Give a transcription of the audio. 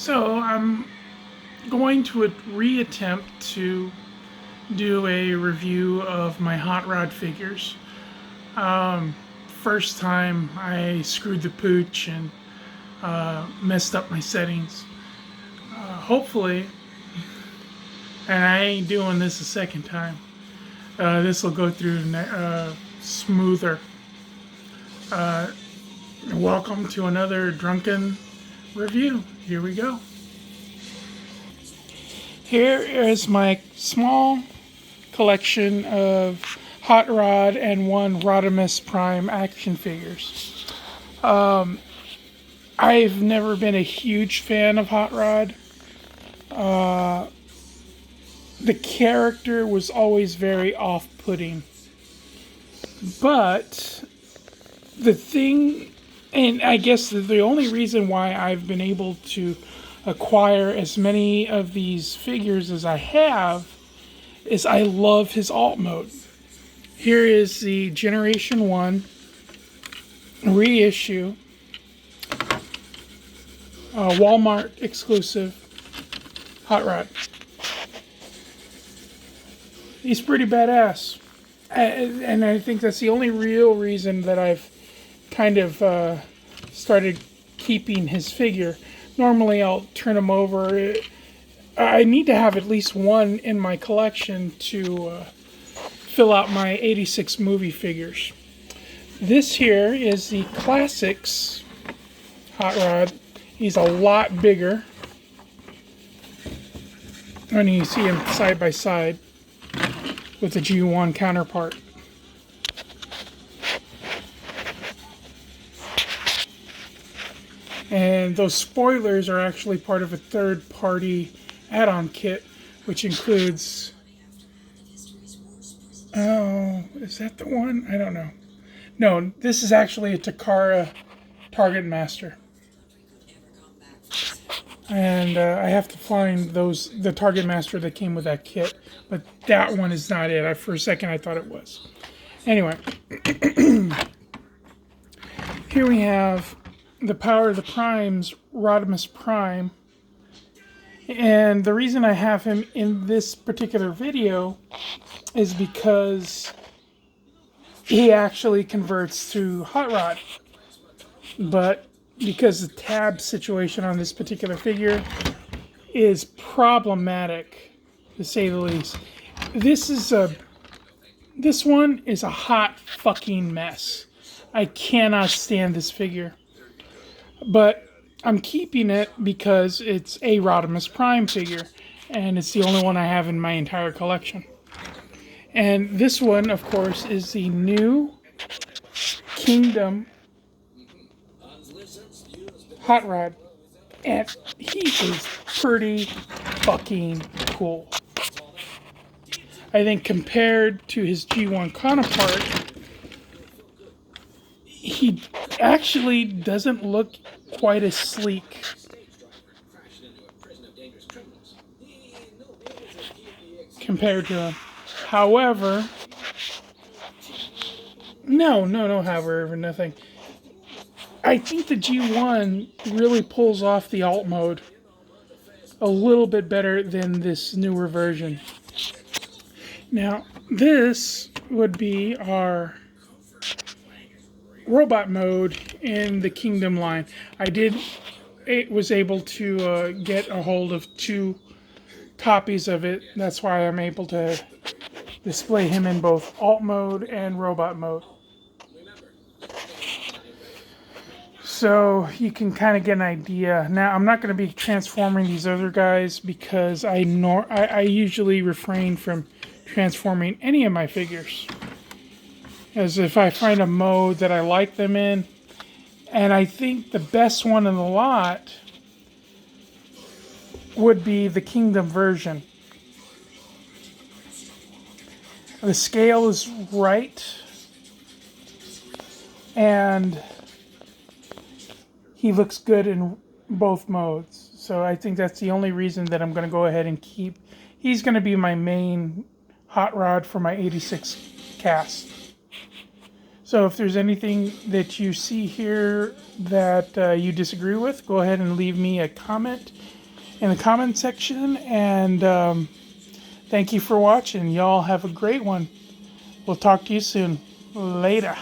So I'm going to reattempt to do a review of my hot rod figures. First time I screwed the pooch and messed up my settings. Hopefully, and I ain't doing this a second time. This will go through smoother. Welcome to another Drunken review. Here we go. Here is my small collection of Hot Rod and one Rodimus Prime action figures. I've never been a huge fan of Hot Rod. The character was always very off-putting. But the thing, and I guess the only reason why I've been able to acquire as many of these figures as I have is I love his alt mode. Here is the Generation 1 reissue, Walmart exclusive Hot Rod. He's pretty badass. And I think that's the only real reason that I've kind of started keeping his figure. Normally I'll turn him over. I need to have at least one in my collection to fill out my 86 movie figures. This here is the Classics Hot Rod. He's a lot bigger. And you see him side by side with the G1 counterpart. And those spoilers are actually part of a third-party add-on kit, which includes... Oh, is that the one? I don't know. No, this is actually a Takara Target Master. And I have to find the Target Master that came with that kit. But that one is not it. For a second I thought it was. Anyway. Here we have the Power of the Primes, Rodimus Prime. And the reason I have him in this particular video is because he actually converts to Hot Rod. But because the tab situation on this particular figure is problematic, to say the least. This one is a hot fucking mess. I cannot stand this figure. But I'm keeping it because it's a Rodimus Prime figure, and it's the only one I have in my entire collection. And this one, of course, is the new Kingdom Hot Rod, and he is pretty fucking cool. I think compared to his G1 counterpart, he actually doesn't look quite as sleek. Compared to him. However, however, nothing. I think the G1 really pulls off the alt mode a little bit better than this newer version. Now, this would be our robot mode in the Kingdom line. It was able to get a hold of 2 copies of it. That's why I'm able to display him in both alt mode and robot mode. So you can kind of get an idea. Now, I'm not going to be transforming these other guys because I usually refrain from transforming any of my figures. As if I find a mode that I like them in. And I think the best one in the lot would be the Kingdom version. The scale is right. And he looks good in both modes. So I think that's the only reason that I'm going to go ahead and keep. He's going to be my main Hot Rod for my 86 cast. So if there's anything that you see here that you disagree with, go ahead and leave me a comment in the comment section. And thank you for watching. Y'all have a great one. We'll talk to you soon. Later.